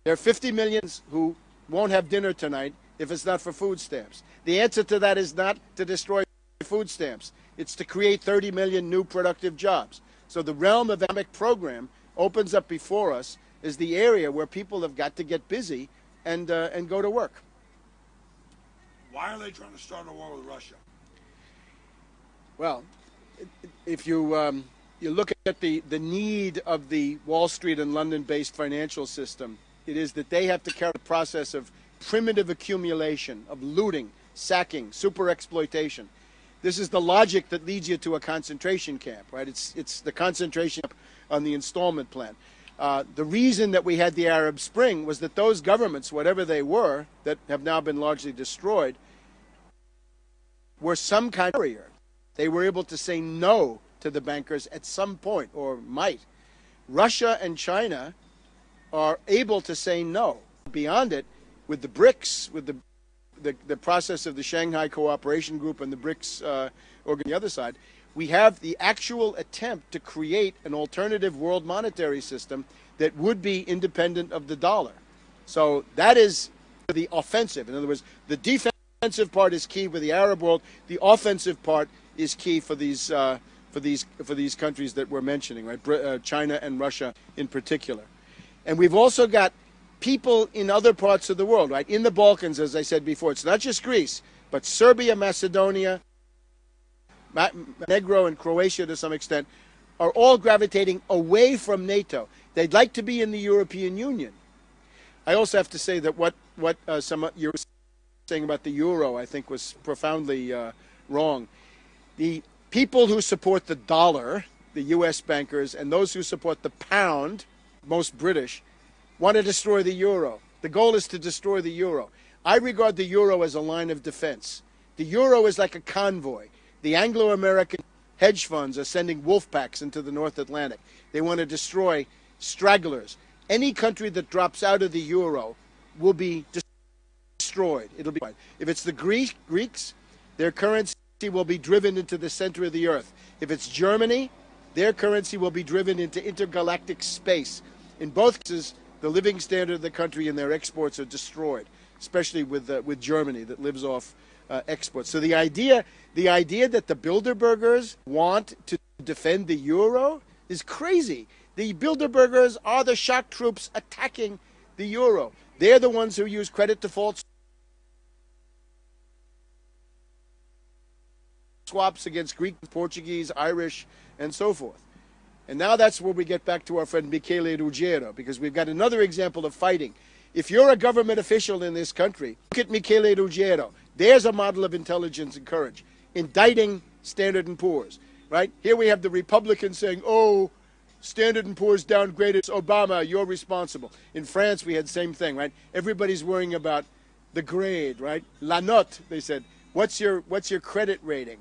There are 50 million who won't have dinner tonight if it's not for food stamps. The answer to that is not to destroy food stamps. It's to create 30 million new productive jobs. So the realm of economic program opens up before us as the area where people have got to get busy and go to work. Why are they trying to start a war with Russia? Well, if you look at the need of the Wall Street and London-based financial system, it is that they have to carry the process of primitive accumulation, of looting, sacking, super exploitation. This is the logic that leads you to a concentration camp, right? It's the concentration camp on the installment plan. The reason that we had the Arab Spring was that those governments, whatever they were, that have now been largely destroyed, were some kind of barrier. They were able to say no to the bankers at some point, or might. Russia and China are able to say no. Beyond it, with the BRICS, with the process of the Shanghai Cooperation Group and the BRICS organ on the other side, we have the actual attempt to create an alternative world monetary system that would be independent of the dollar. So that is the offensive. In other words, the defensive part is key with the Arab world. The offensive part is key for these countries that we're mentioning, right? China and Russia in particular. And we've also got people in other parts of the world, right? In the Balkans, as I said before, it's not just Greece, but Serbia, Macedonia, Montenegro, and Croatia to some extent are all gravitating away from NATO. They'd like to be in the European Union. I also have to say that what some of you were saying about the euro, I think, was profoundly wrong. The people who support the dollar, the U.S. bankers, and those who support the pound, most British, want to destroy the euro. The goal is to destroy the euro. I regard the euro as a line of defense. The euro is like a convoy. The Anglo-American hedge funds are sending wolf packs into the North Atlantic. They want to destroy stragglers. Any country that drops out of the euro will be destroyed. It'll be. If it's the Greeks, their currency will be driven into the center of the earth. If it's Germany, their currency will be driven into intergalactic space. In both cases, the living standard of the country and their exports are destroyed, especially with Germany that lives off exports. So the idea that the Bilderbergers want to defend the euro is crazy. The Bilderbergers are the shock troops attacking the euro. They're the ones who use credit default swaps against Greek, Portuguese, Irish, and so forth. And now that's where we get back to our friend Michele Ruggiero, because we've got another example of fighting. If you're a government official in this country, look at Michele Ruggiero. There's a model of intelligence and courage. Indicting Standard & Poor's, right? Here we have the Republicans saying, oh, Standard & Poor's downgraded Obama, you're responsible. In France, we had the same thing, right? Everybody's worrying about the grade, right? La note, they said. What's your credit rating?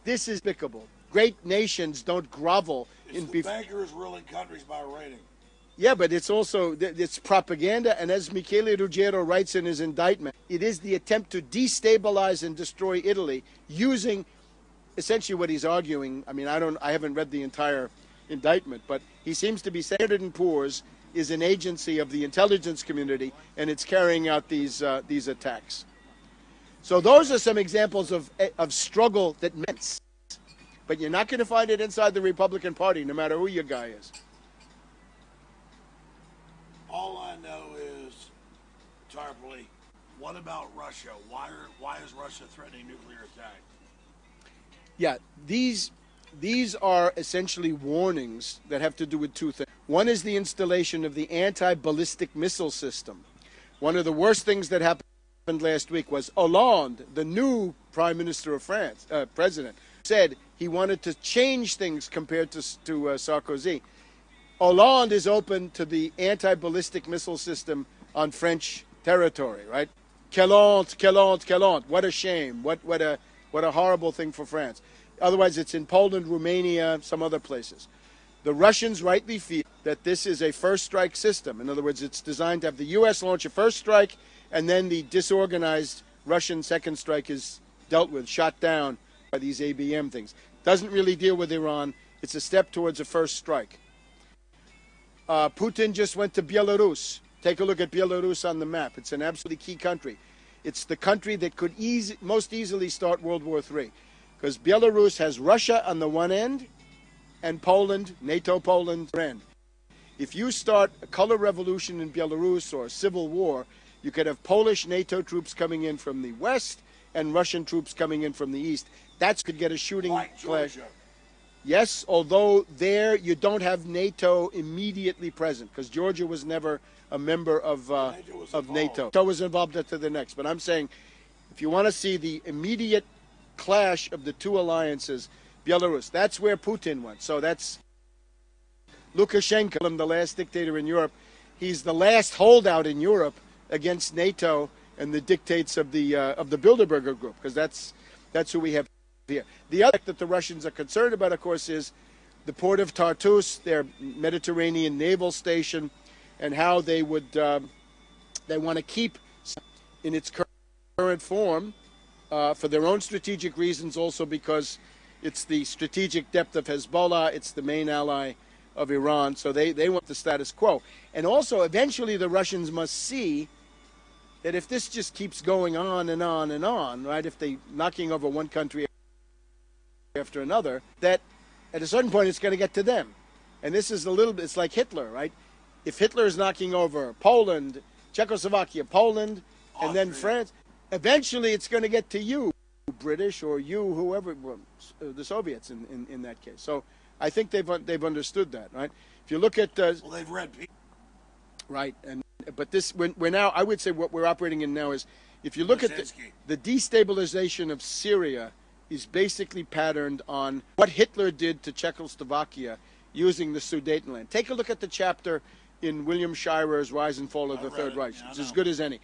This is despicable. Great nations don't grovel in bankers ruling countries by rating. Yeah, but it's also it's propaganda, and as Michele Ruggiero writes in his indictment, it is the attempt to destabilize and destroy Italy using essentially what he's arguing. I mean, I haven't read the entire indictment, but he seems to be saying Standard & Poor's is an agency of the intelligence community, and it's carrying out these attacks. So those are some examples of struggle that meant, but you're not going to find it inside the Republican Party, no matter who your guy is. All I know is, Tarpley, what about Russia? Why is Russia threatening nuclear attack? Yeah, these are essentially warnings that have to do with two things. One is the installation of the anti-ballistic missile system. One of the worst things that happened last week was Hollande, the new Prime Minister of France, president, said he wanted to change things compared to Sarkozy. Hollande is open to the anti-ballistic missile system on French territory, right? Quelle honte, quelle honte, quelle honte. What a shame. What a horrible thing for France. Otherwise, it's in Poland, Romania, some other places. The Russians rightly feel that this is a first strike system. In other words, it's designed to have the U.S. launch a first strike, and then the disorganized Russian second strike is dealt with, shot down by these ABM things. Doesn't really deal with Iran. It's a step towards a first strike. Putin just went to Belarus. Take a look at Belarus on the map. It's an absolutely key country. It's the country that could most easily start World War III, because Belarus has Russia on the one end and Poland, NATO Poland, on the other end. If you start a color revolution in Belarus or a civil war, you could have Polish NATO troops coming in from the west and Russian troops coming in from the east. That could get a shooting clash. Yes, although there you don't have NATO immediately present, because Georgia was never a member of NATO. NATO was involved to the next. But I'm saying, if you want to see the immediate clash of the two alliances, Belarus, that's where Putin went. So that's Lukashenko, the last dictator in Europe. He's the last holdout in Europe against NATO and the dictates of the Bilderberg group, because that's who we have here. The other that the Russians are concerned about, of course, is the port of Tartus, their Mediterranean naval station, and how they would they want to keep in its current form for their own strategic reasons, also because it's the strategic depth of Hezbollah, it's the main ally of Iran, so they want the status quo. And also, eventually, the Russians must see that if this just keeps going on and on and on, right, if they're knocking over one country after another, that at a certain point it's going to get to them. And this is a little bit, it's like Hitler, right? If Hitler is knocking over Poland, Czechoslovakia, Poland, Austria, and then France, eventually it's going to get to you, British, or you, whoever, the Soviets in that case. So I think they've understood that, right? If you look at well, they've read right, but this we're now, I would say what we're operating in now is, if you look at the destabilization of Syria is basically patterned on what Hitler did to Czechoslovakia using the Sudetenland. Take a look at the chapter in William Shirer's Rise and Fall of the Third Reich. It's as good as any.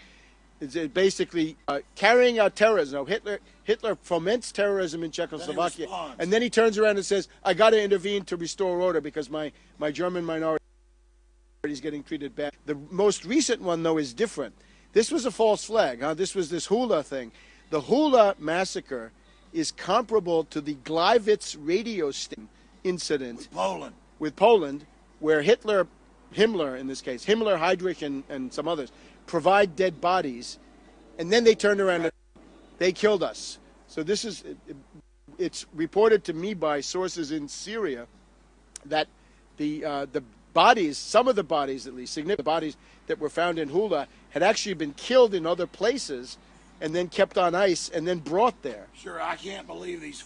It's basically carrying out terrorism. Now, Hitler foments terrorism in Czechoslovakia, and then he turns around and says, I got to intervene to restore order because my German minority is getting treated bad. The most recent one, though, is different. This was a false flag. This was this Hula thing. The Hula massacre is comparable to the Gleiwitz radio station incident with Poland, where Himmler in this case, Himmler, Heydrich, and some others, provide dead bodies, and then they turned around and they killed us. So this is, it's reported to me by sources in Syria that the bodies, some of the bodies at least, significant bodies that were found in Hula had actually been killed in other places and then kept on ice and then brought there. Sure, I can't believe these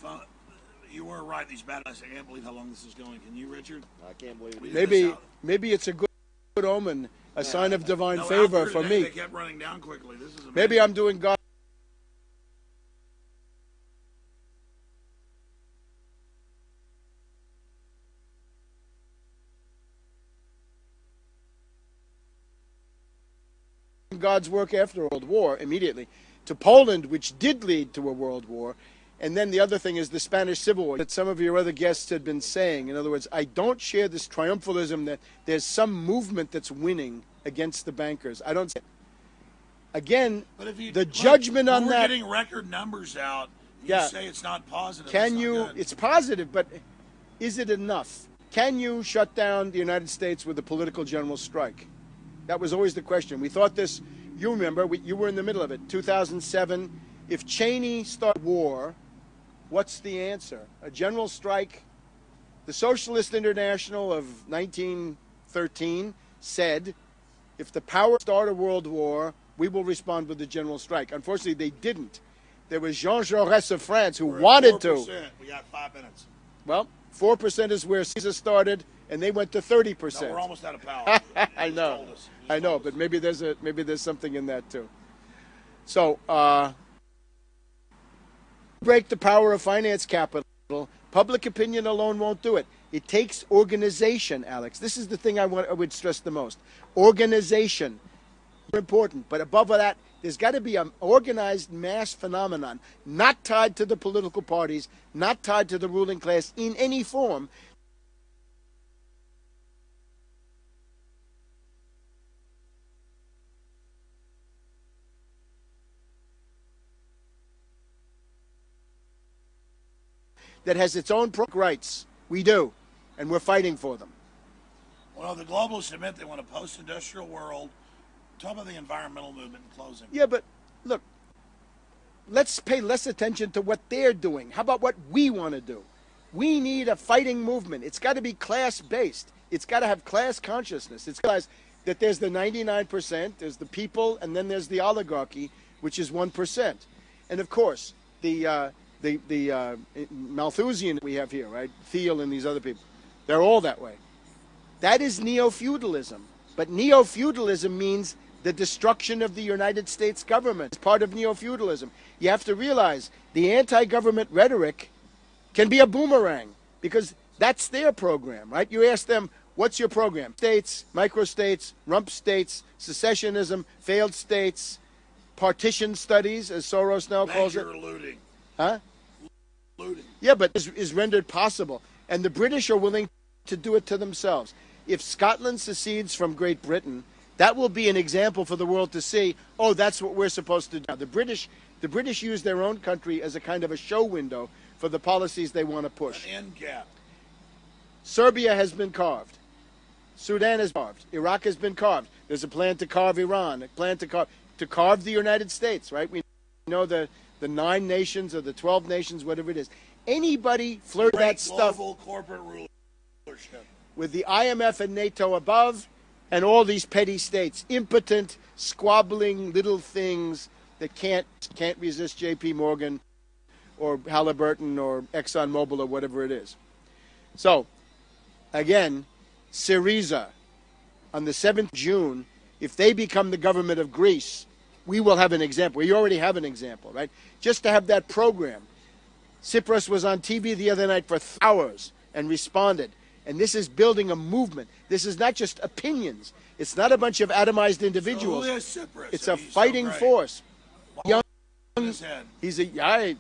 you weren't right, these bad guys. I can't believe how long this is going. Can you, Richard? I can't believe it. Maybe it's a good omen, a sign of divine favor for me. They kept running down quickly. This is amazing. Maybe I'm doing God. God's work after a world war immediately, to Poland, which did lead to a world war. And then the other thing is the Spanish Civil War that some of your other guests had been saying. In other words, I don't share this triumphalism that there's some movement that's winning against the bankers. I don't say it. Again, the judgment on that. We're getting record numbers out. You say it's not positive. Can you? It's positive, but is it enough? Can you shut down the United States with a political general strike? That was always the question. We thought this. You remember, you were in the middle of it. 2007. If Cheney started war, what's the answer? A general strike? The Socialist International of 1913 said, if the power start a world war, we will respond with a general strike. Unfortunately, they didn't. There was Jean Jaurès of France who wanted to. We got 5 minutes. Well, 4% is where Caesar started, and they went to 30%. No, we're almost out of power. I know. I know, but maybe there's something in that too. So, break the power of finance capital. Public opinion alone won't do it. It takes organization, Alex. This is the thing I would stress the most. Organization. Important, but above that, there's got to be an organized mass phenomenon, not tied to the political parties, not tied to the ruling class in any form. That has its own rights. We do, and we're fighting for them. Well, the globalists admit they want a post-industrial world. Talk about the environmental movement in closing. Yeah, but look, let's pay less attention to what they're doing. How about what we want to do? We need a fighting movement. It's got to be class-based. It's got to have class consciousness. It's realize that there's the 99%, there's the people, and then there's the oligarchy, which is 1%. And of course, the Malthusian we have here, right? Thiel and these other people, they're all that way. That is neo-feudalism. But neo-feudalism means the destruction of the United States government. It's part of neo-feudalism. You have to realize the anti-government rhetoric can be a boomerang because that's their program, right? You ask them, what's your program? States, microstates, rump states, secessionism, failed states, partition studies, as Soros now calls it. Looting. Huh? Looting. Yeah, but is rendered possible. And the British are willing to do it to themselves. If Scotland secedes from Great Britain, that will be an example for the world to see, oh, that's what we're supposed to do. The British use their own country as a kind of a show window for the policies they want to push. An end cap. Serbia has been carved. Sudan has been carved. Iraq has been carved. There's a plan to carve Iran, a plan to carve the United States, right? We know the 9 nations or the 12 nations, whatever it is. Anybody flirt that stuff. Global corporate rulership. With the IMF and NATO above, and all these petty states, impotent, squabbling little things that can't resist J.P. Morgan or Halliburton or ExxonMobil or whatever it is. So, again, Syriza, on the 7th of June, if they become the government of Greece, we will have an example. We already have an example, right? Just to have that program. Tsipras was on TV the other night for hours and responded. And this is building a movement. This is not just opinions. It's not a bunch of atomized individuals. So it's a fighting force. Young, he's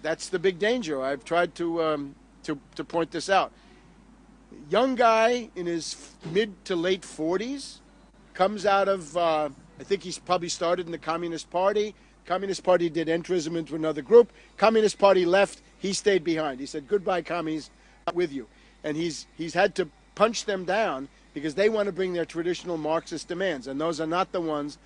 that's the big danger. I've tried to point this out. Young guy in his mid to late 40s, comes out of, I think he's probably started in the Communist Party. Communist Party did entrism into another group. Communist Party left. He stayed behind. He said, goodbye, commies, not with you. And he's had to punch them down because they want to bring their traditional Marxist demands, and those are not the ones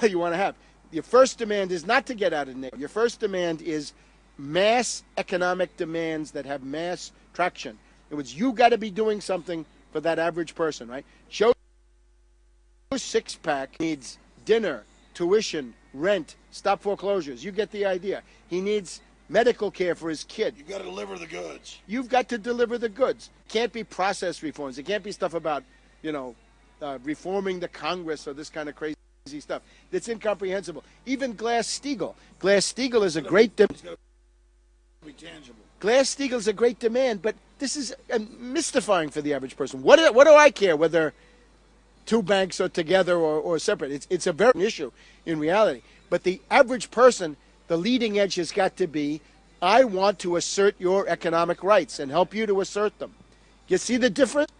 you want to have. Your first demand is not to get out of NATO. Your first demand is mass economic demands that have mass traction. In other words, you got to be doing something for that average person, right? Joe's six-pack needs dinner, tuition, rent, stop foreclosures. You get the idea. He needs medical care for his kid. You've got to deliver the goods. You've got to deliver the goods. Can't be process reforms. It can't be stuff about, reforming the Congress or this kind of crazy stuff. It's incomprehensible. Even Glass-Steagall. Glass-Steagall is a great demand. Glass-Steagall is a great demand, but this is mystifying for the average person. What do I care whether two banks are together or separate. It's a very issue in reality. But the average person, the leading edge has got to be, I want to assert your economic rights and help you to assert them. You see the difference?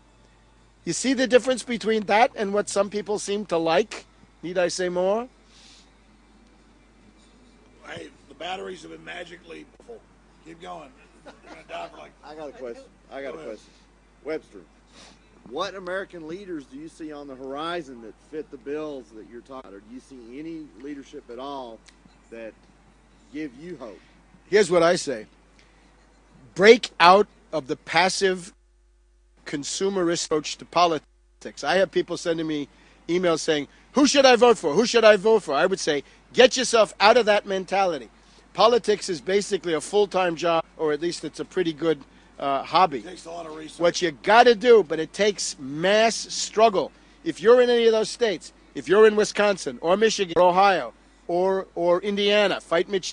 You see the difference between that and what some people seem to like? Need I say more? Hey, the batteries have been magically full. Keep going. You're gonna die for like. I got a question. Webster, what American leaders do you see on the horizon that fit the bills that you're talking about? Or do you see any leadership at all that give you hope? Here's what I say. Break out of the passive consumerist approach to politics. I have people sending me emails saying, who should I vote for? Who should I vote for? I would say, get yourself out of that mentality. Politics is basically a full-time job, or at least it's a pretty good hobby. It takes a lot of research. What you got to do, but it takes mass struggle. If you're in any of those states, if you're in Wisconsin or Michigan or Ohio or Indiana, fight Mitch